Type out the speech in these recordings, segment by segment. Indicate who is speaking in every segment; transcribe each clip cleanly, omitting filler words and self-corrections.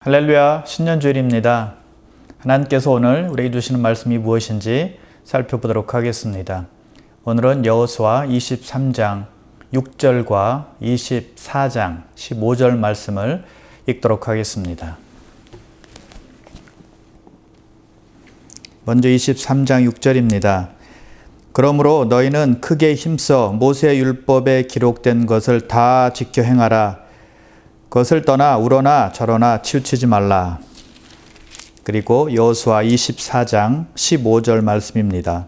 Speaker 1: 할렐루야, 신년주일입니다. 하나님께서 오늘 우리에게 주시는 말씀이 무엇인지 살펴보도록 하겠습니다. 오늘은 여호수아 23장 6절과 24장 15절 말씀을 읽도록 하겠습니다. 먼저 23장 6절입니다. 그러므로 너희는 크게 힘써 모세의 율법에 기록된 것을 다 지켜 행하라. 그것을 떠나 우러나 저러나 치우치지 말라. 그리고 여호수아 24장 15절 말씀입니다.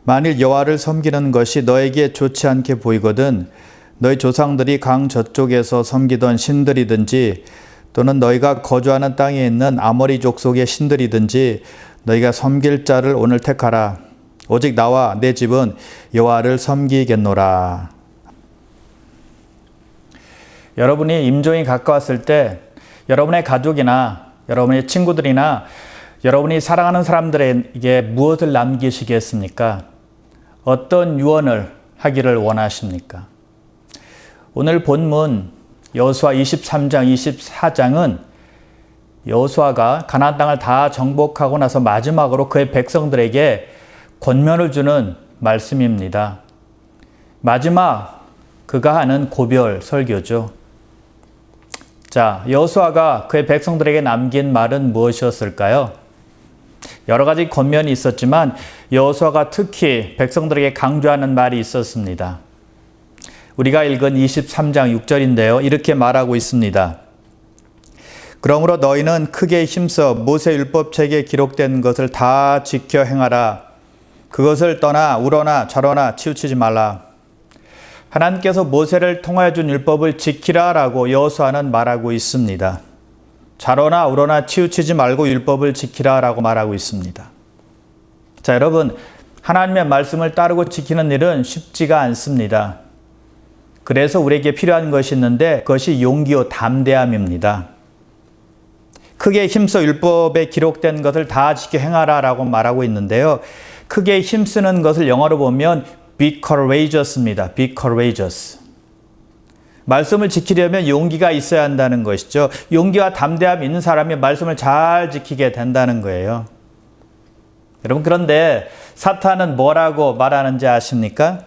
Speaker 1: 만일 여호와를 섬기는 것이 너에게 좋지 않게 보이거든 너희 조상들이 강 저쪽에서 섬기던 신들이든지 또는 너희가 거주하는 땅에 있는 아모리 족속의 신들이든지 너희가 섬길 자를 오늘 택하라. 오직 나와 내 집은 여호와를 섬기겠노라. 여러분이 임종이 가까웠을 때 여러분의 가족이나 여러분의 친구들이나 여러분이 사랑하는 사람들에게 무엇을 남기시겠습니까? 어떤 유언을 하기를 원하십니까? 오늘 본문 여호수아 23장, 24장은 여호수아가 가나안 땅을 다 정복하고 나서 마지막으로 그의 백성들에게 권면을 주는 말씀입니다. 마지막 그가 하는 고별 설교죠. 자, 여호수아가 그의 백성들에게 남긴 말은 무엇이었을까요? 여러 가지 권면이 있었지만 여호수아가 특히 백성들에게 강조하는 말이 있었습니다. 우리가 읽은 23장 6절인데요. 이렇게 말하고 있습니다. 그러므로 너희는 크게 힘써 모세 율법책에 기록된 것을 다 지켜 행하라. 그것을 떠나 우러나 저러나 치우치지 말라. 하나님께서 모세를 통하여 준 율법을 지키라라고 여호수아는 말하고 있습니다. 자러나 우러나 치우치지 말고 율법을 지키라라고 말하고 있습니다. 자, 여러분, 하나님의 말씀을 따르고 지키는 일은 쉽지가 않습니다. 그래서 우리에게 필요한 것이 있는데 그것이 용기요 담대함입니다. 크게 힘써 율법에 기록된 것을 다 지켜 행하라라고 말하고 있는데요. 크게 힘쓰는 것을 영어로 보면 be courageous입니다. be courageous. 말씀을 지키려면 용기가 있어야 한다는 것이죠. 용기와 담대함이 있는 사람이 말씀을 잘 지키게 된다는 거예요. 여러분, 그런데 사탄은 뭐라고 말하는지 아십니까?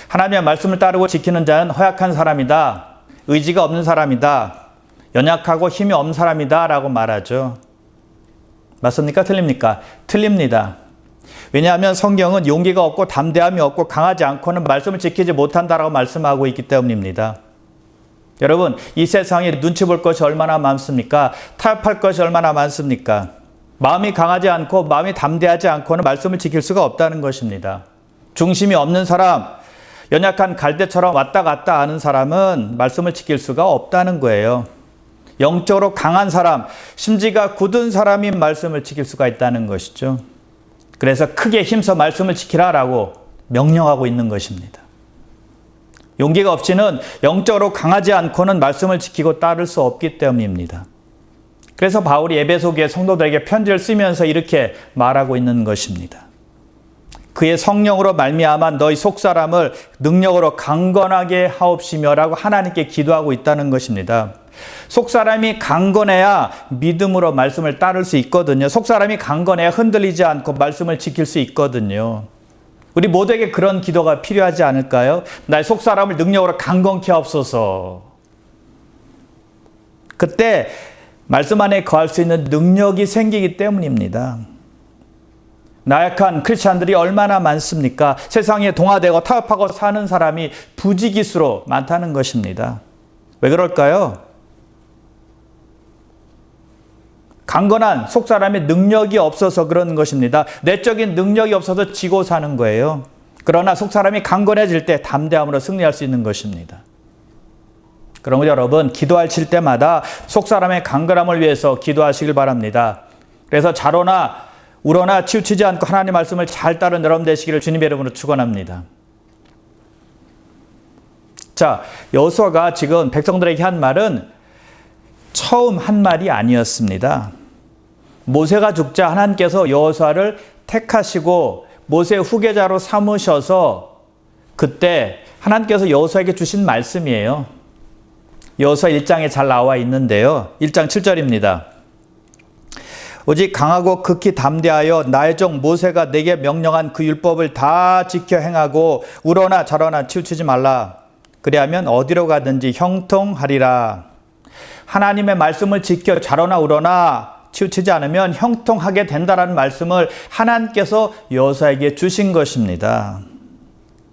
Speaker 1: 하나님의 말씀을 따르고 지키는 자는 허약한 사람이다. 의지가 없는 사람이다. 연약하고 힘이 없는 사람이다 라고 말하죠. 맞습니까? 틀립니까? 틀립니다. 왜냐하면 성경은 용기가 없고 담대함이 없고 강하지 않고는 말씀을 지키지 못한다라고 말씀하고 있기 때문입니다. 여러분, 이 세상에 눈치 볼 것이 얼마나 많습니까? 타협할 것이 얼마나 많습니까? 마음이 강하지 않고 마음이 담대하지 않고는 말씀을 지킬 수가 없다는 것입니다. 중심이 없는 사람, 연약한 갈대처럼 왔다 갔다 하는 사람은 말씀을 지킬 수가 없다는 거예요. 영적으로 강한 사람, 심지가 굳은 사람이 말씀을 지킬 수가 있다는 것이죠. 그래서 크게 힘써 말씀을 지키라라고 명령하고 있는 것입니다. 용기가 없이는 영적으로 강하지 않고는 말씀을 지키고 따를 수 없기 때문입니다. 그래서 바울이 에베소 교회 성도들에게 편지를 쓰면서 이렇게 말하고 있는 것입니다. 그의 성령으로 말미암아 너희 속사람을 능력으로 강건하게 하옵시며라고 하나님께 기도하고 있다는 것입니다. 속사람이 강건해야 믿음으로 말씀을 따를 수 있거든요. 속사람이 강건해야 흔들리지 않고 말씀을 지킬 수 있거든요. 우리 모두에게 그런 기도가 필요하지 않을까요? 나의 속사람을 능력으로 강건케 하옵소서. 그때 말씀 안에 거할 수 있는 능력이 생기기 때문입니다. 나약한 크리스찬들이 얼마나 많습니까? 세상에 동화되고 타협하고 사는 사람이 부지기수로 많다는 것입니다. 왜 그럴까요? 강건한 속사람의 능력이 없어서 그런 것입니다. 내적인 능력이 없어서 지고 사는 거예요. 그러나 속사람이 강건해질 때 담대함으로 승리할 수 있는 것입니다. 그러므로 여러분, 기도하실 때마다 속사람의 강건함을 위해서 기도하시길 바랍니다. 그래서 자로나 우러나 치우치지 않고 하나님의 말씀을 잘 따르는 여러분 되시기를 주님의 이름으로 축원합니다. 자, 여호수아가 지금 백성들에게 한 말은 처음 한 말이 아니었습니다. 모세가 죽자 하나님께서 여호수아를 택하시고 모세의 후계자로 삼으셔서 그때 하나님께서 여호수아에게 주신 말씀이에요. 여호수아 1장에 잘 나와 있는데요. 1장 7절입니다. 오직 강하고 극히 담대하여 나의 종 모세가 내게 명령한 그 율법을 다 지켜 행하고 우러나 저러나 치우치지 말라. 그리하면 어디로 가든지 형통하리라. 하나님의 말씀을 지켜 자러나 우러나 치우치지 않으면 형통하게 된다라는 말씀을 하나님께서 여호수아에게 주신 것입니다.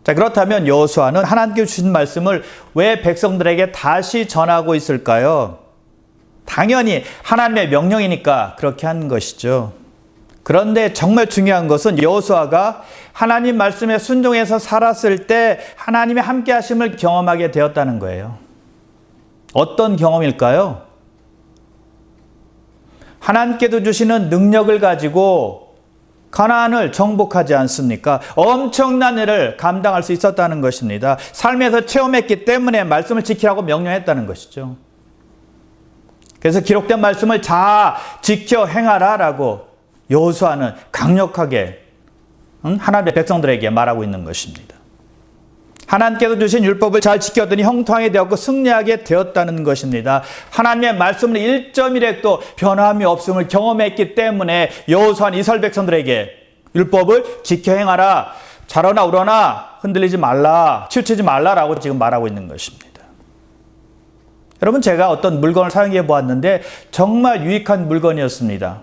Speaker 1: 자, 그렇다면 여호수아는 하나님께 주신 말씀을 왜 백성들에게 다시 전하고 있을까요? 당연히 하나님의 명령이니까 그렇게 한 것이죠. 그런데 정말 중요한 것은 여호수아가 하나님 말씀에 순종해서 살았을 때 하나님의 함께 하심을 경험하게 되었다는 거예요. 어떤 경험일까요? 하나님께도 주시는 능력을 가지고 가나안을 정복하지 않습니까? 엄청난 일을 감당할 수 있었다는 것입니다. 삶에서 체험했기 때문에 말씀을 지키라고 명령했다는 것이죠. 그래서 기록된 말씀을 다 지켜 행하라 라고 여호수아는 강력하게 하나님의 백성들에게 말하고 있는 것입니다. 하나님께서 주신 율법을 잘 지켰더니 형통하게 되었고 승리하게 되었다는 것입니다. 하나님의 말씀은 1.1핵도 변함이 없음을 경험했기 때문에 여호수아는 이스라엘 백성들에게 율법을 지켜 행하라, 자러나 우러나 흔들리지 말라, 치우치지 말라라고 지금 말하고 있는 것입니다. 여러분, 제가 어떤 물건을 사용해 보았는데 정말 유익한 물건이었습니다.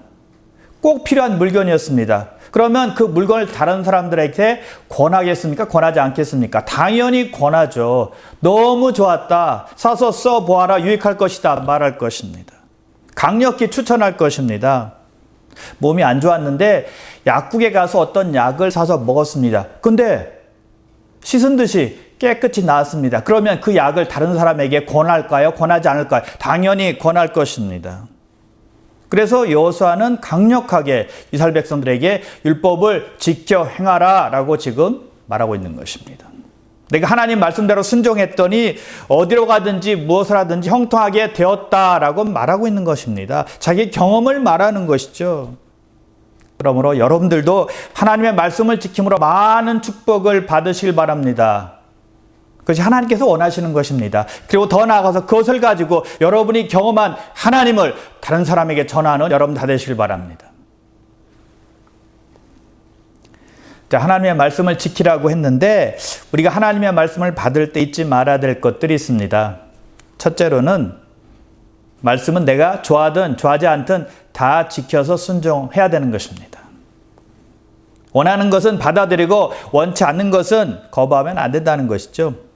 Speaker 1: 꼭 필요한 물건이었습니다. 그러면 그 물건을 다른 사람들에게 권하겠습니까? 권하지 않겠습니까? 당연히 권하죠. 너무 좋았다. 사서 써보아라. 유익할 것이다. 말할 것입니다. 강력히 추천할 것입니다. 몸이 안 좋았는데 약국에 가서 어떤 약을 사서 먹었습니다. 근데 씻은 듯이 깨끗이 나았습니다. 그러면 그 약을 다른 사람에게 권할까요? 권하지 않을까요? 당연히 권할 것입니다. 그래서 여호수아는 강력하게 이스라엘 백성들에게 율법을 지켜 행하라 라고 지금 말하고 있는 것입니다. 내가 하나님 말씀대로 순종했더니 어디로 가든지 무엇을 하든지 형통하게 되었다라고 말하고 있는 것입니다. 자기 경험을 말하는 것이죠. 그러므로 여러분들도 하나님의 말씀을 지킴으로 많은 축복을 받으시길 바랍니다. 그것이 하나님께서 원하시는 것입니다. 그리고 더 나아가서 그것을 가지고 여러분이 경험한 하나님을 다른 사람에게 전하는 여러분 다 되시길 바랍니다. 자, 하나님의 말씀을 지키라고 했는데 우리가 하나님의 말씀을 받을 때 잊지 말아야 될 것들이 있습니다. 첫째로는 말씀은 내가 좋아하든 좋아하지 않든 다 지켜서 순종해야 되는 것입니다. 원하는 것은 받아들이고 원치 않는 것은 거부하면 안 된다는 것이죠.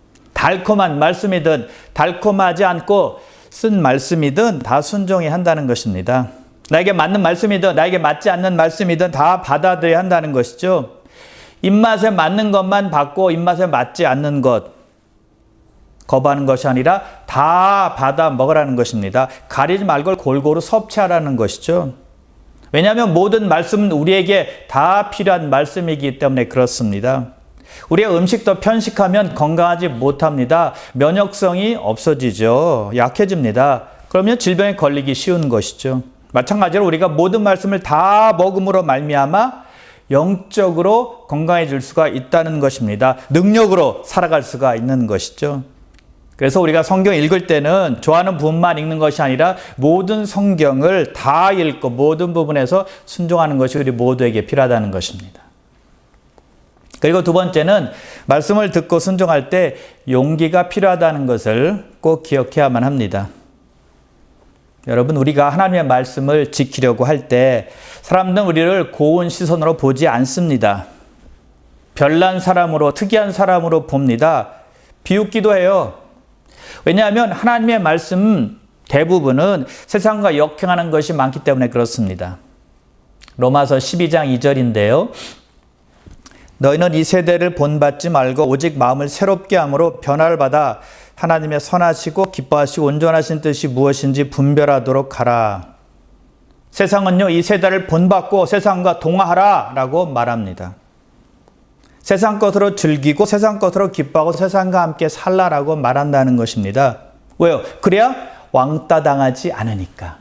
Speaker 1: 달콤한 말씀이든 달콤하지 않고 쓴 말씀이든 다 순종해야 한다는 것입니다. 나에게 맞는 말씀이든 나에게 맞지 않는 말씀이든 다 받아들여야 한다는 것이죠. 입맛에 맞는 것만 받고 입맛에 맞지 않는 것 거부하는 것이 아니라 다 받아 먹으라는 것입니다. 가리지 말고 골고루 섭취하라는 것이죠. 왜냐하면 모든 말씀은 우리에게 다 필요한 말씀이기 때문에 그렇습니다. 우리가 음식도 편식하면 건강하지 못합니다. 면역성이 없어지죠. 약해집니다. 그러면 질병에 걸리기 쉬운 것이죠. 마찬가지로 우리가 모든 말씀을 다 먹음으로 말미암아 영적으로 건강해질 수가 있다는 것입니다. 능력으로 살아갈 수가 있는 것이죠. 그래서 우리가 성경 읽을 때는 좋아하는 부분만 읽는 것이 아니라 모든 성경을 다 읽고 모든 부분에서 순종하는 것이 우리 모두에게 필요하다는 것입니다. 그리고 두 번째는 말씀을 듣고 순종할 때 용기가 필요하다는 것을 꼭 기억해야만 합니다. 여러분, 우리가 하나님의 말씀을 지키려고 할 때 사람들은 우리를 고운 시선으로 보지 않습니다. 별난 사람으로, 특이한 사람으로 봅니다. 비웃기도 해요. 왜냐하면 하나님의 말씀 대부분은 세상과 역행하는 것이 많기 때문에 그렇습니다. 로마서 12장 2절인데요. 너희는 이 세대를 본받지 말고 오직 마음을 새롭게 함으로 변화를 받아 하나님의 선하시고 기뻐하시고 온전하신 뜻이 무엇인지 분별하도록 하라. 세상은요, 이 세대를 본받고 세상과 동화하라 라고 말합니다. 세상 것으로 즐기고 세상 것으로 기뻐하고 세상과 함께 살라라고 말한다는 것입니다. 왜요? 그래야 왕따 당하지 않으니까.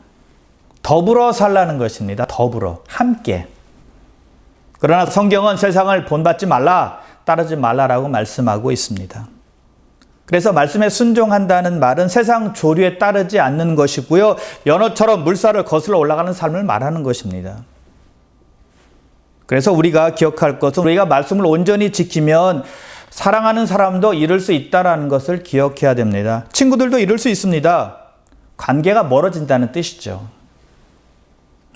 Speaker 1: 더불어 살라는 것입니다. 더불어, 함께. 그러나 성경은 세상을 본받지 말라, 따르지 말라라고 말씀하고 있습니다. 그래서 말씀에 순종한다는 말은 세상 조류에 따르지 않는 것이고요. 연어처럼 물살을 거슬러 올라가는 삶을 말하는 것입니다. 그래서 우리가 기억할 것은 우리가 말씀을 온전히 지키면 사랑하는 사람도 이룰 수 있다는 것을 기억해야 됩니다. 친구들도 이룰 수 있습니다. 관계가 멀어진다는 뜻이죠.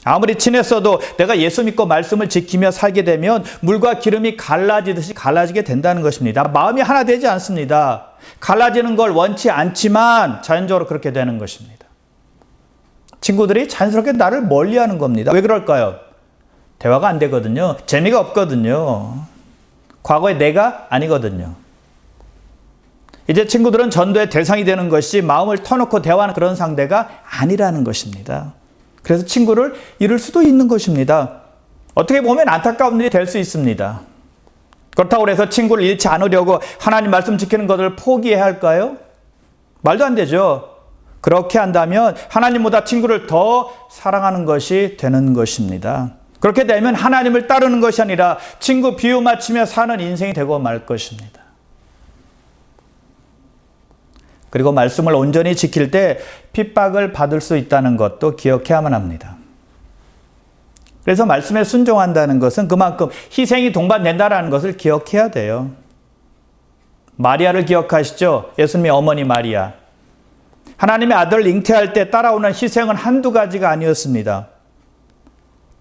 Speaker 1: 아무리 친했어도 내가 예수 믿고 말씀을 지키며 살게 되면 물과 기름이 갈라지듯이 갈라지게 된다는 것입니다. 마음이 하나 되지 않습니다. 갈라지는 걸 원치 않지만 자연적으로 그렇게 되는 것입니다. 친구들이 자연스럽게 나를 멀리하는 겁니다. 왜 그럴까요? 대화가 안 되거든요. 재미가 없거든요. 과거의 내가 아니거든요. 이제 친구들은 전도의 대상이 되는 것이 마음을 터놓고 대화하는 그런 상대가 아니라는 것입니다. 그래서 친구를 잃을 수도 있는 것입니다. 어떻게 보면 안타까운 일이 될 수 있습니다. 그렇다고 해서 친구를 잃지 않으려고 하나님 말씀 지키는 것을 포기해야 할까요? 말도 안 되죠. 그렇게 한다면 하나님보다 친구를 더 사랑하는 것이 되는 것입니다. 그렇게 되면 하나님을 따르는 것이 아니라 친구 비유 맞추며 사는 인생이 되고 말 것입니다. 그리고 말씀을 온전히 지킬 때 핍박을 받을 수 있다는 것도 기억해야만 합니다. 그래서 말씀에 순종한다는 것은 그만큼 희생이 동반된다는 것을 기억해야 돼요. 마리아를 기억하시죠? 예수님의 어머니 마리아. 하나님의 아들을 잉태할 때 따라오는 희생은 한두 가지가 아니었습니다.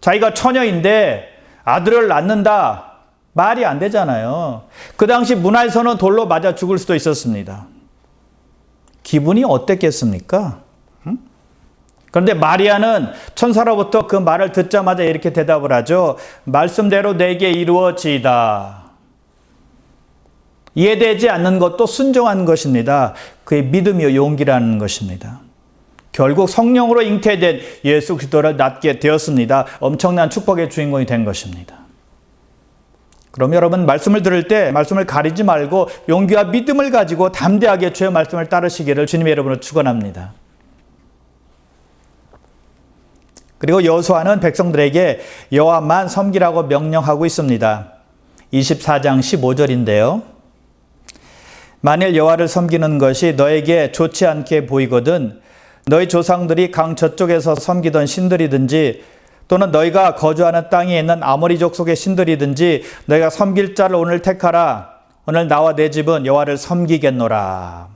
Speaker 1: 자기가 처녀인데 아들을 낳는다. 말이 안 되잖아요. 그 당시 문화에서는 돌로 맞아 죽을 수도 있었습니다. 기분이 어땠겠습니까? 그런데 마리아는 천사로부터 그 말을 듣자마자 이렇게 대답을 하죠. 말씀대로 내게 이루어지이다. 이해되지 않는 것도 순종한 것입니다. 그의 믿음이요 용기라는 것입니다. 결국 성령으로 잉태된 예수 그리스도를 낳게 되었습니다. 엄청난 축복의 주인공이 된 것입니다. 그럼 여러분 말씀을 들을 때 말씀을 가리지 말고 용기와 믿음을 가지고 담대하게 주의 말씀을 따르시기를 주님의 이름으로 축원합니다. 그리고 여호수아는 백성들에게 여호와만 섬기라고 명령하고 있습니다. 24장 15절인데요. 만일 여호와를 섬기는 것이 너에게 좋지 않게 보이거든 너희 조상들이 강 저쪽에서 섬기던 신들이든지 또는 너희가 거주하는 땅에 있는 아모리 족속의 신들이든지 너희가 섬길 자를 오늘 택하라. 오늘 나와 내 집은 여호와를 섬기겠노라.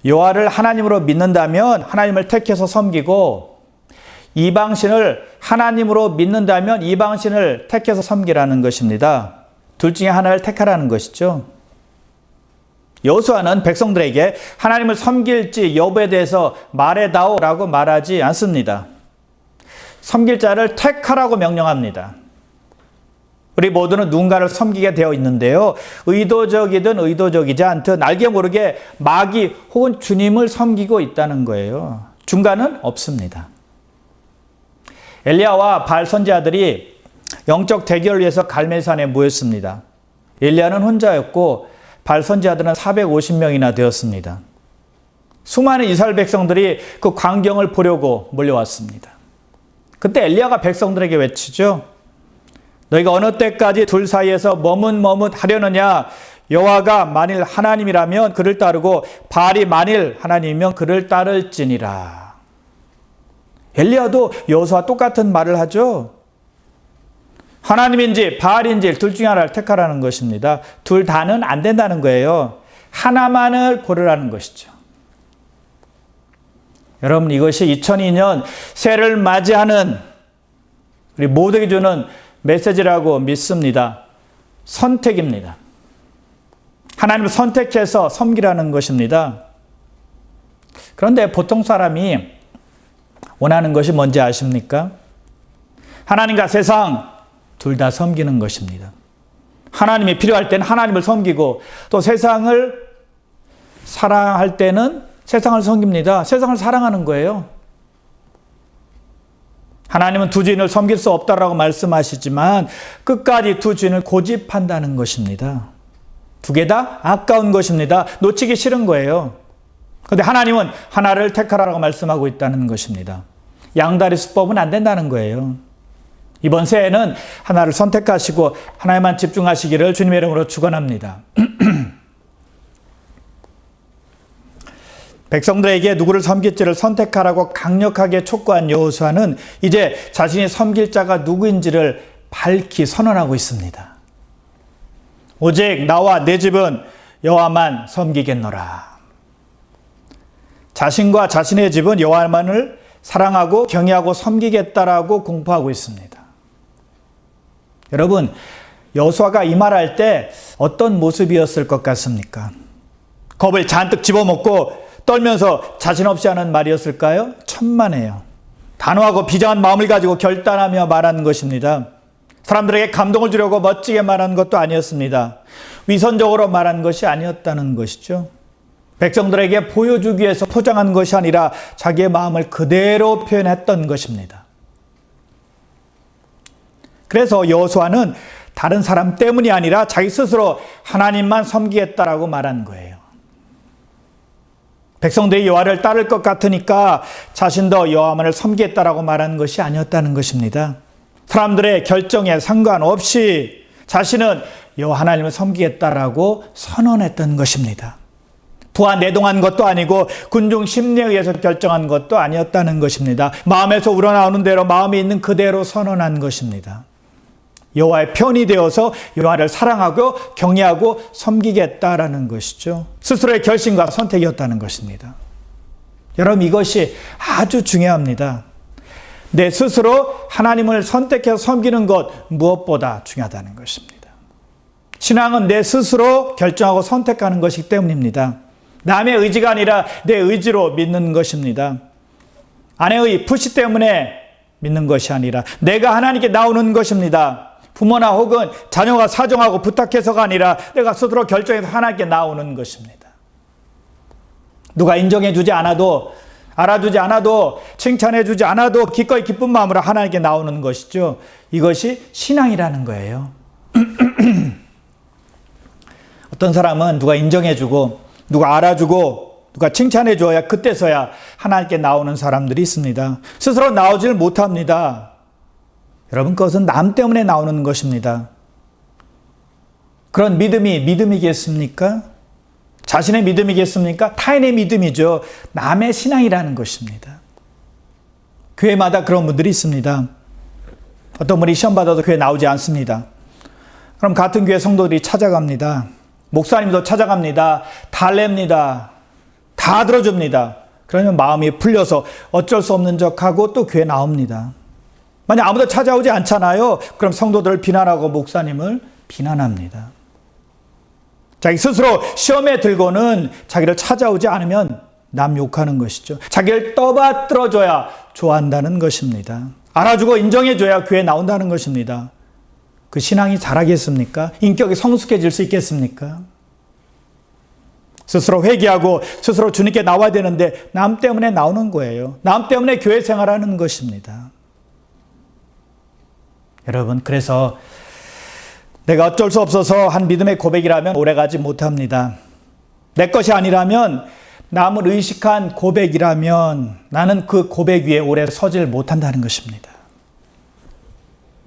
Speaker 1: 여호와를 하나님으로 믿는다면 하나님을 택해서 섬기고 이방신을 하나님으로 믿는다면 이방신을 택해서 섬기라는 것입니다. 둘 중에 하나를 택하라는 것이죠. 여호수아는 백성들에게 하나님을 섬길지 여부에 대해서 말해다오라고 말하지 않습니다. 섬길 자를 택하라고 명령합니다. 우리 모두는 누군가를 섬기게 되어 있는데요. 의도적이든 의도적이지 않든 알게 모르게 마귀 혹은 주님을 섬기고 있다는 거예요. 중간은 없습니다. 엘리야와 바알 선지자들이 영적 대결을 위해서 갈멜산에 모였습니다. 엘리야는 혼자였고 바알 선지자들은 450명이나 되었습니다. 수많은 이스라엘 백성들이 그 광경을 보려고 몰려왔습니다. 그때 엘리야가 백성들에게 외치죠. 너희가 어느 때까지 둘 사이에서 머뭇머뭇하려느냐. 여호와가 만일 하나님이라면 그를 따르고 바알이 만일 하나님이면 그를 따를지니라. 엘리야도 여호수아와 똑같은 말을 하죠. 하나님인지 바알인지 둘 중에 하나를 택하라는 것입니다. 둘 다는 안 된다는 거예요. 하나만을 고르라는 것이죠. 여러분 이것이 2002년 새해를 맞이하는 우리 모두에게 주는 메시지라고 믿습니다. 선택입니다. 하나님을 선택해서 섬기라는 것입니다. 그런데 보통 사람이 원하는 것이 뭔지 아십니까? 하나님과 세상 둘 다 섬기는 것입니다. 하나님이 필요할 때는 하나님을 섬기고 또 세상을 사랑할 때는 세상을 섬깁니다. 세상을 사랑하는 거예요. 하나님은 두 주인을 섬길 수 없다라고 말씀하시지만 끝까지 두 주인을 고집한다는 것입니다. 두 개 다 아까운 것입니다. 놓치기 싫은 거예요. 그런데 하나님은 하나를 택하라고 말씀하고 있다는 것입니다. 양다리 수법은 안 된다는 거예요. 이번 새해에는 하나를 선택하시고 하나에만 집중하시기를 주님의 이름으로 축원합니다. 백성들에게 누구를 섬길지를 선택하라고 강력하게 촉구한 여호수아는 이제 자신이 섬길 자가 누구인지를 밝히 선언하고 있습니다. 오직 나와 내 집은 여호와만 섬기겠노라. 자신과 자신의 집은 여호와만을 사랑하고 경외하고 섬기겠다라고 공포하고 있습니다. 여러분, 여호수아가 이 말할 때 어떤 모습이었을 것 같습니까? 겁을 잔뜩 집어먹고 떨면서 자신 없이 하는 말이었을까요? 천만에요. 단호하고 비장한 마음을 가지고 결단하며 말하는 것입니다. 사람들에게 감동을 주려고 멋지게 말하는 것도 아니었습니다. 위선적으로 말한 것이 아니었다는 것이죠. 백성들에게 보여주기 위해서 포장한 것이 아니라 자기의 마음을 그대로 표현했던 것입니다. 그래서 여호수아는 다른 사람 때문이 아니라 자기 스스로 하나님만 섬기겠다라고 말한 거예요. 백성들이 여호와를 따를 것 같으니까 자신도 여호와만을 섬기겠다라고 말한 것이 아니었다는 것입니다. 사람들의 결정에 상관없이 자신은 여호와 하나님을 섬기겠다라고 선언했던 것입니다. 부안내동한 것도 아니고 군중 심리에 의해서 결정한 것도 아니었다는 것입니다. 마음에서 우러나오는 대로 마음이 있는 그대로 선언한 것입니다. 여호와의 편이 되어서 여호와를 사랑하고 경외하고 섬기겠다라는 것이죠. 스스로의 결심과 선택이었다는 것입니다. 여러분, 이것이 아주 중요합니다. 내 스스로 하나님을 선택해서 섬기는 것 무엇보다 중요하다는 것입니다. 신앙은 내 스스로 결정하고 선택하는 것이기 때문입니다. 남의 의지가 아니라 내 의지로 믿는 것입니다. 아내의 푸시 때문에 믿는 것이 아니라 내가 하나님께 나오는 것입니다. 부모나 혹은 자녀가 사정하고 부탁해서가 아니라 내가 스스로 결정해서 하나님께 나오는 것입니다. 누가 인정해주지 않아도, 알아주지 않아도, 칭찬해주지 않아도 기꺼이 기쁜 마음으로 하나님께 나오는 것이죠. 이것이 신앙이라는 거예요. 어떤 사람은 누가 인정해주고 누가 알아주고 누가 칭찬해줘야 그때서야 하나님께 나오는 사람들이 있습니다. 스스로 나오지를 못합니다. 여러분, 그것은 남 때문에 나오는 것입니다. 그런 믿음이 믿음이겠습니까? 자신의 믿음이겠습니까? 타인의 믿음이죠. 남의 신앙이라는 것입니다. 교회마다 그런 분들이 있습니다. 어떤 분이 시험 받아도 교회 나오지 않습니다. 그럼 같은 교회 성도들이 찾아갑니다. 목사님도 찾아갑니다. 달랩니다. 다 들어줍니다. 그러면 마음이 풀려서 어쩔 수 없는 척하고 또 교회 나옵니다. 만약 아무도 찾아오지 않잖아요. 그럼 성도들을 비난하고 목사님을 비난합니다. 자기 스스로 시험에 들고는 자기를 찾아오지 않으면 남 욕하는 것이죠. 자기를 떠받들어줘야 좋아한다는 것입니다. 알아주고 인정해줘야 교회에 나온다는 것입니다. 그 신앙이 자라겠습니까? 인격이 성숙해질 수 있겠습니까? 스스로 회개하고 스스로 주님께 나와야 되는데 남 때문에 나오는 거예요. 남 때문에 교회 생활하는 것입니다. 여러분, 그래서 내가 어쩔 수 없어서 한 믿음의 고백이라면 오래가지 못합니다. 내 것이 아니라면, 남을 의식한 고백이라면 나는 그 고백 위에 오래 서질 못한다는 것입니다.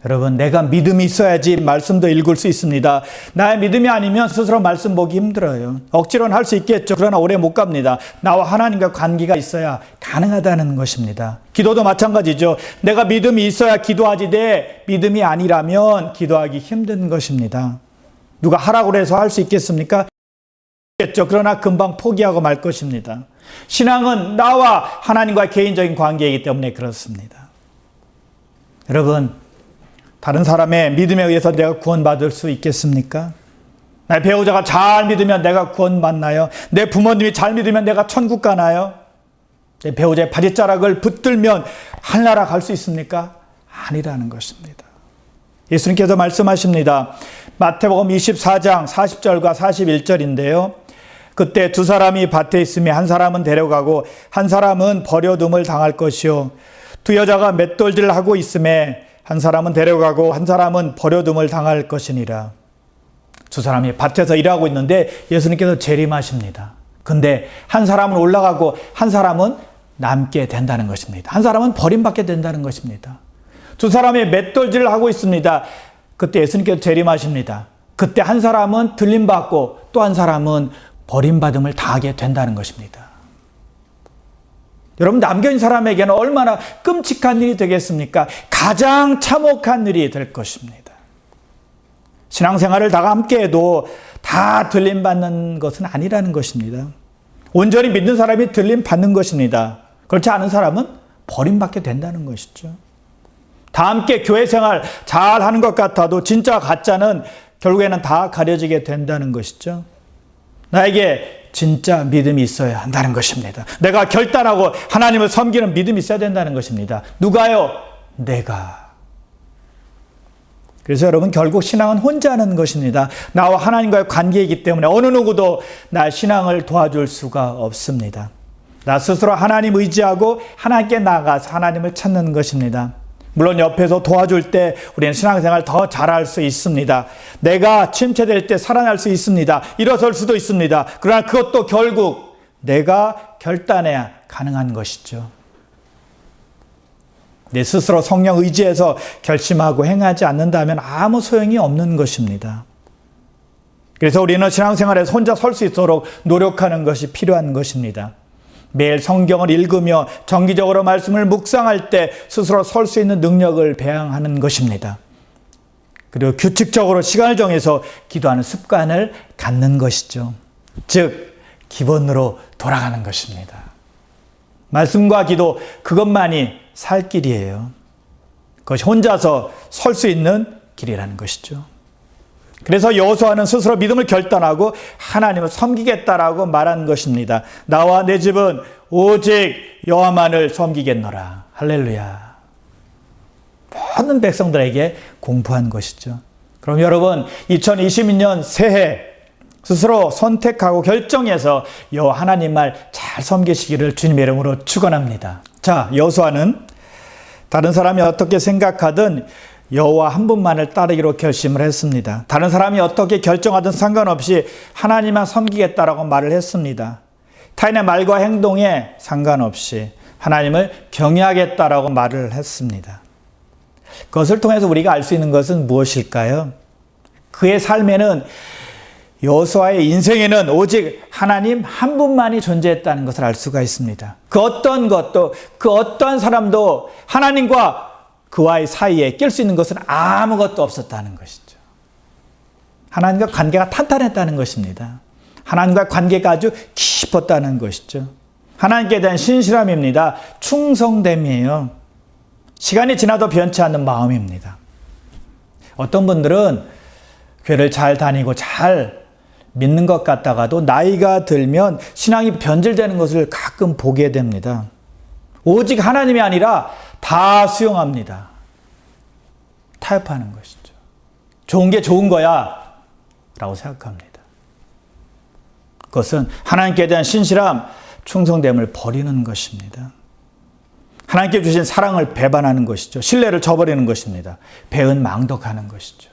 Speaker 1: 여러분, 내가 믿음이 있어야지 말씀도 읽을 수 있습니다. 나의 믿음이 아니면 스스로 말씀 보기 힘들어요. 억지로는 할 수 있겠죠. 그러나 오래 못 갑니다. 나와 하나님과 관계가 있어야 가능하다는 것입니다. 기도도 마찬가지죠. 내가 믿음이 있어야 기도하지 내 믿음이 아니라면 기도하기 힘든 것입니다. 누가 하라고 해서 할 수 있겠습니까? 있겠죠. 그러나 금방 포기하고 말 것입니다. 신앙은 나와 하나님과의 개인적인 관계이기 때문에 그렇습니다. 여러분, 다른 사람의 믿음에 의해서 내가 구원받을 수 있겠습니까? 나의 배우자가 잘 믿으면 내가 구원받나요? 내 부모님이 잘 믿으면 내가 천국 가나요? 내 배우자의 바짓자락을 붙들면 하늘나라 갈 수 있습니까? 아니라는 것입니다. 예수님께서 말씀하십니다. 마태복음 24장 40절과 41절인데요. 그때 두 사람이 밭에 있으며 한 사람은 데려가고 한 사람은 버려둠을 당할 것이요. 두 여자가 맷돌질을 하고 있음에 한 사람은 데려가고 한 사람은 버려둠을 당할 것이니라. 두 사람이 밭에서 일하고 있는데 예수님께서 재림하십니다. 근데 한 사람은 올라가고 한 사람은 남게 된다는 것입니다. 한 사람은 버림받게 된다는 것입니다. 두 사람이 맷돌질을 하고 있습니다. 그때 예수님께서 재림하십니다. 그때 한 사람은 들림받고 또 한 사람은 버림받음을 당하게 된다는 것입니다. 여러분, 남겨진 사람에게는 얼마나 끔찍한 일이 되겠습니까? 가장 참혹한 일이 될 것입니다. 신앙생활을 다 함께 해도 다 들림받는 것은 아니라는 것입니다. 온전히 믿는 사람이 들림받는 것입니다. 그렇지 않은 사람은 버림받게 된다는 것이죠. 다 함께 교회 생활 잘 하는 것 같아도 진짜 가짜는 결국에는 다 가려지게 된다는 것이죠. 나에게 진짜 믿음이 있어야 한다는 것입니다. 내가 결단하고 하나님을 섬기는 믿음이 있어야 된다는 것입니다. 누가요? 내가. 그래서 여러분, 결국 신앙은 혼자 하는 것입니다. 나와 하나님과의 관계이기 때문에 어느 누구도 나 신앙을 도와줄 수가 없습니다. 나 스스로 하나님 의지하고 하나님께 나아가서 하나님을 찾는 것입니다. 물론 옆에서 도와줄 때 우리는 신앙생활 더 잘할 수 있습니다. 내가 침체될 때 살아날 수 있습니다. 일어설 수도 있습니다. 그러나 그것도 결국 내가 결단해야 가능한 것이죠. 내 스스로 성령 의지해서 결심하고 행하지 않는다면 아무 소용이 없는 것입니다. 그래서 우리는 신앙생활에서 혼자 설 수 있도록 노력하는 것이 필요한 것입니다. 매일 성경을 읽으며 정기적으로 말씀을 묵상할 때 스스로 설 수 있는 능력을 배양하는 것입니다. 그리고 규칙적으로 시간을 정해서 기도하는 습관을 갖는 것이죠. 즉, 기본으로 돌아가는 것입니다. 말씀과 기도, 그것만이 살 길이에요. 그것이 혼자서 설 수 있는 길이라는 것이죠. 그래서 여호수아는 스스로 믿음을 결단하고 하나님을 섬기겠다라고 말한 것입니다. 나와 내 집은 오직 여호와만을 섬기겠노라. 할렐루야. 모든 백성들에게 공포한 것이죠. 그럼 여러분, 2022년 새해 스스로 선택하고 결정해서 여호와 하나님 말 잘 섬기시기를 주님의 이름으로 축원합니다. 자, 여호수아는 다른 사람이 어떻게 생각하든 여호와 한 분만을 따르기로 결심을 했습니다. 다른 사람이 어떻게 결정하든 상관없이 하나님만 섬기겠다라고 말을 했습니다. 타인의 말과 행동에 상관없이 하나님을 경외하겠다라고 말을 했습니다. 그것을 통해서 우리가 알 수 있는 것은 무엇일까요? 그의 삶에는, 여호수아의 인생에는 오직 하나님 한 분만이 존재했다는 것을 알 수가 있습니다. 그 어떤 것도, 그 어떤 사람도 하나님과 그와의 사이에 낄 수 있는 것은 아무것도 없었다는 것이죠. 하나님과 관계가 탄탄했다는 것입니다. 하나님과 관계가 아주 깊었다는 것이죠. 하나님께 대한 신실함입니다. 충성됨이에요. 시간이 지나도 변치 않는 마음입니다. 어떤 분들은 교회를 잘 다니고 잘 믿는 것 같다가도 나이가 들면 신앙이 변질되는 것을 가끔 보게 됩니다. 오직 하나님이 아니라 다 수용합니다. 타협하는 것이죠. 좋은 게 좋은 거야 라고 생각합니다. 그것은 하나님께 대한 신실함, 충성됨을 버리는 것입니다. 하나님께 주신 사랑을 배반하는 것이죠. 신뢰를 저버리는 것입니다. 배은망덕하는 것이죠.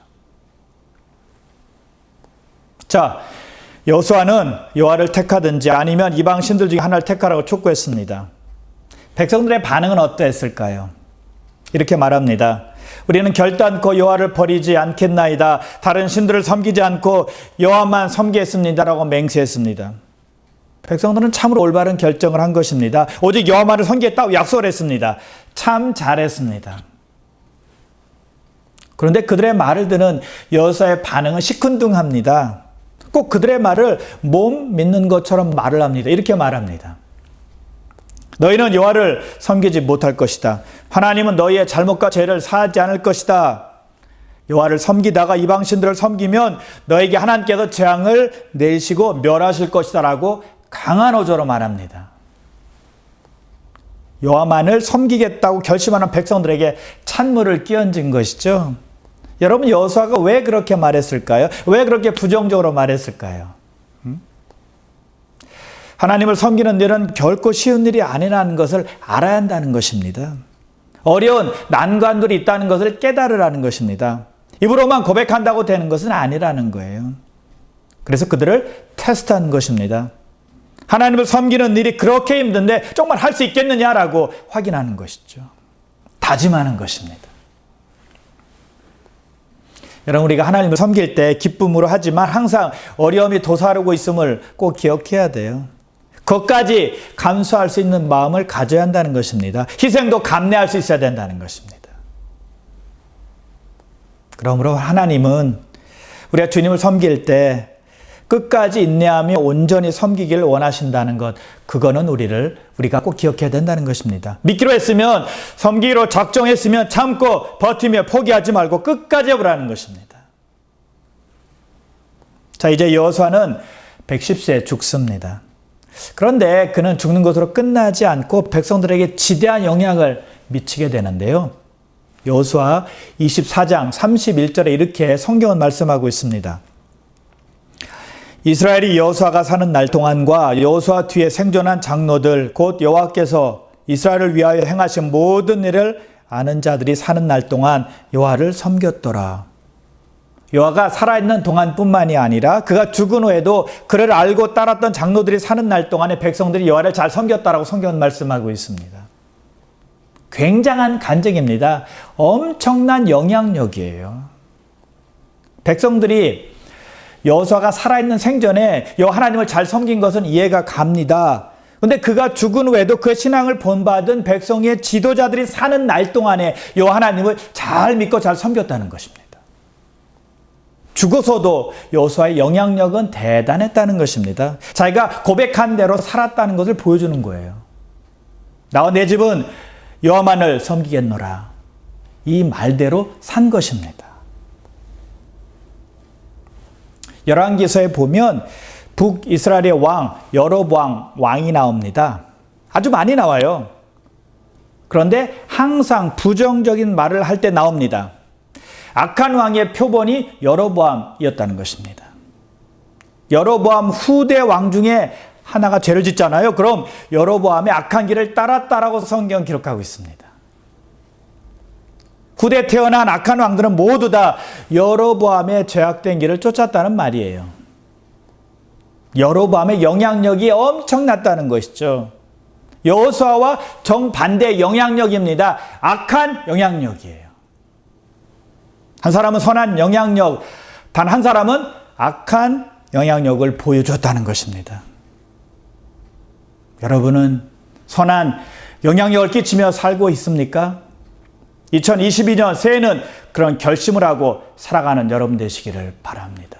Speaker 1: 자, 여호수아는 여호와를 택하든지 아니면 이방 신들 중에 하나를 택하라고 촉구했습니다. 백성들의 반응은 어떠했을까요? 이렇게 말합니다. 우리는 결단코 여호와를 버리지 않겠나이다. 다른 신들을 섬기지 않고 여호와만 섬기겠습니다라고 맹세했습니다. 백성들은 참으로 올바른 결정을 한 것입니다. 오직 여호와만을 섬기겠다고 약속을 했습니다. 참 잘했습니다. 그런데 그들의 말을 듣는 여호수아의 반응은 시큰둥합니다. 꼭 그들의 말을 몸 믿는 것처럼 말을 합니다. 이렇게 말합니다. 너희는 여호와를 섬기지 못할 것이다. 하나님은 너희의 잘못과 죄를 사하지 않을 것이다. 여호와를 섬기다가 이방 신들을 섬기면 너에게 하나님께서 재앙을 내리시고 멸하실 것이다 라고 강한 어조로 말합니다. 여호와만을 섬기겠다고 결심하는 백성들에게 찬물을 끼얹은 것이죠. 여러분, 여호수아가 왜 그렇게 말했을까요? 왜 그렇게 부정적으로 말했을까요? 하나님을 섬기는 일은 결코 쉬운 일이 아니라는 것을 알아야 한다는 것입니다. 어려운 난관들이 있다는 것을 깨달으라는 것입니다. 입으로만 고백한다고 되는 것은 아니라는 거예요. 그래서 그들을 테스트한 것입니다. 하나님을 섬기는 일이 그렇게 힘든데 정말 할 수 있겠느냐라고 확인하는 것이죠. 다짐하는 것입니다. 여러분, 우리가 하나님을 섬길 때 기쁨으로 하지만 항상 어려움이 도사르고 있음을 꼭 기억해야 돼요. 그것까지 감수할 수 있는 마음을 가져야 한다는 것입니다. 희생도 감내할 수 있어야 된다는 것입니다. 그러므로 하나님은 우리가 주님을 섬길 때 끝까지 인내하며 온전히 섬기기를 원하신다는 것, 그거는 우리가 꼭 기억해야 된다는 것입니다. 믿기로 했으면, 섬기기로 작정했으면 참고 버티며 포기하지 말고 끝까지 해보라는 것입니다. 자, 이제 여호수아는 110세에 죽습니다. 그런데 그는 죽는 것으로 끝나지 않고 백성들에게 지대한 영향을 미치게 되는데요. 여호수아 24장 31절에 이렇게 성경은 말씀하고 있습니다. 이스라엘이 여호수아가 사는 날 동안과 여호수아 뒤에 생존한 장로들 곧 여호와께서 이스라엘을 위하여 행하신 모든 일을 아는 자들이 사는 날 동안 여호와를 섬겼더라. 여호와가 살아있는 동안뿐만이 아니라 그가 죽은 후에도 그를 알고 따랐던 장로들이 사는 날 동안에 백성들이 여호와를 잘 섬겼다라고 성경은 말씀하고 있습니다. 굉장한 간증입니다. 엄청난 영향력이에요. 백성들이 여호수아가 살아있는 생전에 여호와 하나님을 잘 섬긴 것은 이해가 갑니다. 그런데 그가 죽은 후에도 그 신앙을 본받은 백성의 지도자들이 사는 날 동안에 여호와 하나님을 잘 믿고 잘 섬겼다는 것입니다. 죽어서도 여호수아의 영향력은 대단했다는 것입니다. 자기가 고백한 대로 살았다는 것을 보여주는 거예요. 나와 내 집은 여호와만을 섬기겠노라. 이 말대로 산 것입니다. 열왕기서에 보면 북이스라엘의 왕 여로보암 왕이 나옵니다. 아주 많이 나와요. 그런데 항상 부정적인 말을 할 때 나옵니다. 악한 왕의 표본이 여로보암이었다는 것입니다. 여로보암 후대 왕 중에 하나가 죄를 짓잖아요. 그럼 여로보암의 악한 길을 따랐다라고 성경은 기록하고 있습니다. 후대 태어난 악한 왕들은 모두 다 여로보암의 죄악된 길을 쫓았다는 말이에요. 여로보암의 영향력이 엄청났다는 것이죠. 여호수아와 정반대의 영향력입니다. 악한 영향력이에요. 한 사람은 선한 영향력, 단 한 사람은 악한 영향력을 보여줬다는 것입니다. 여러분은 선한 영향력을 끼치며 살고 있습니까? 2022년 새해는 그런 결심을 하고 살아가는 여러분 되시기를 바랍니다.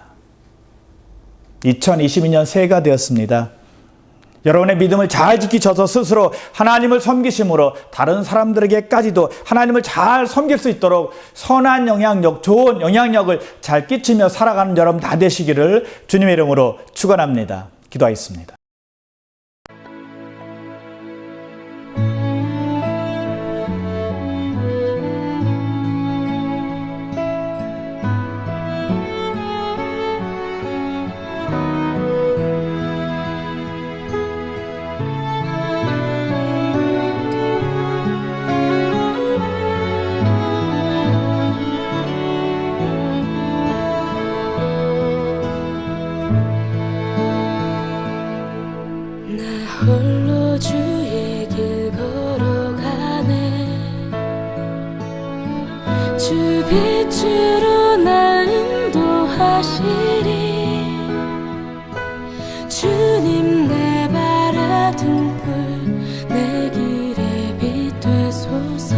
Speaker 1: 2022년 새해가 되었습니다. 여러분의 믿음을 잘 지키셔서 스스로 하나님을 섬기심으로 다른 사람들에게까지도 하나님을 잘 섬길 수 있도록 선한 영향력, 좋은 영향력을 잘 끼치며 살아가는 여러분 다 되시기를 주님의 이름으로 축원합니다. 기도하겠습니다.
Speaker 2: 홀로 주의 길 걸어가네. 주 빛으로 날 인도하시리. 주님 내 발의 등불 내 길에 빛 되소서.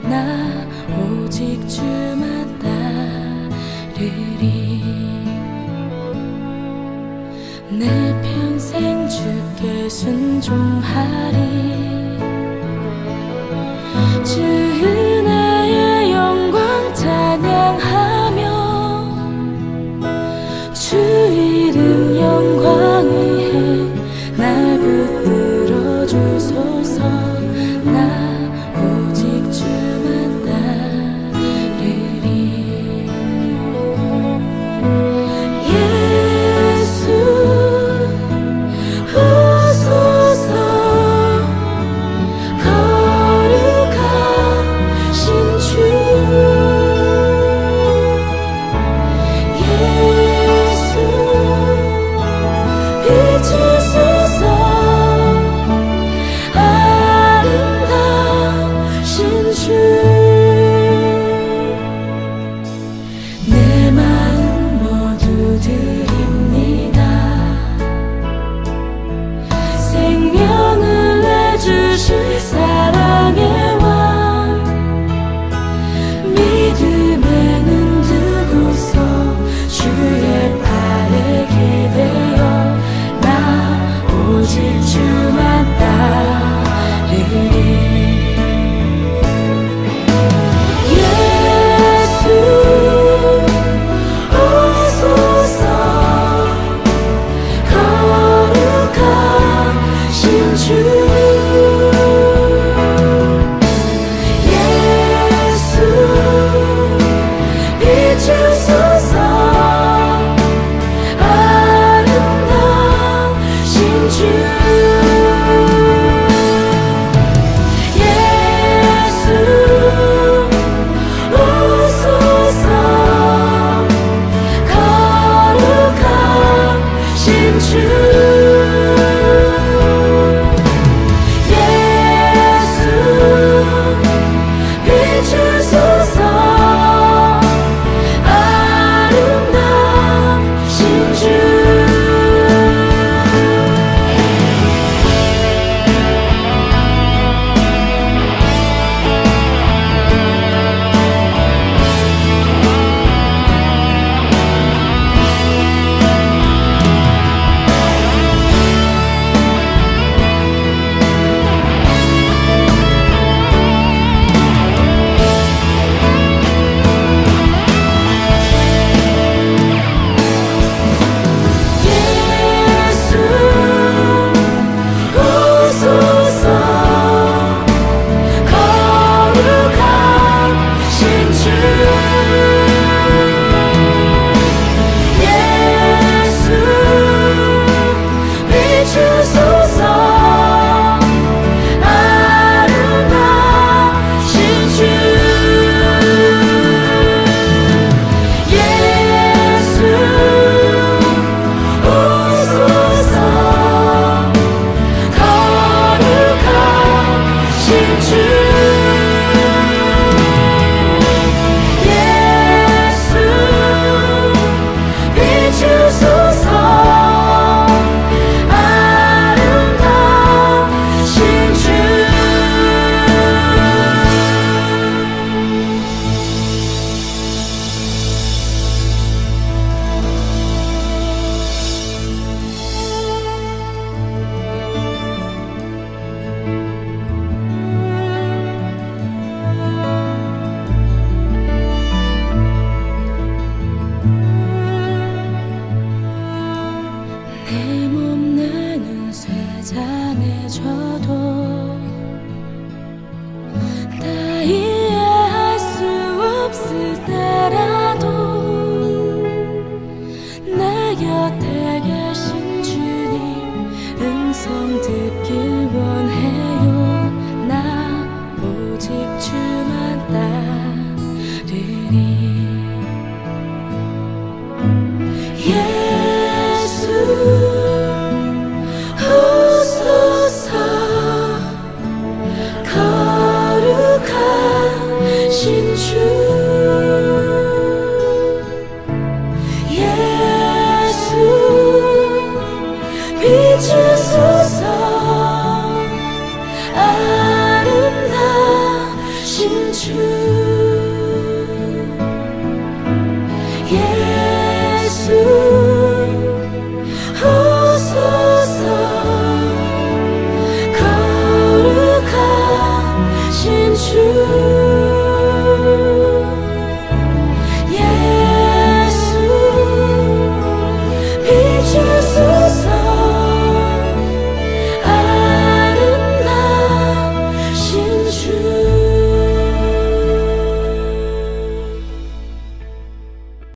Speaker 2: 나 오직 주만 따르리. 내 평생 주께 순종하리. 주 은혜의 영광 찬양하며 주 이름 영광 위해 날 붙들어 주소서. 나 오직 주만 따르리. 예수 오소서. 예수 오소서 거룩하신 주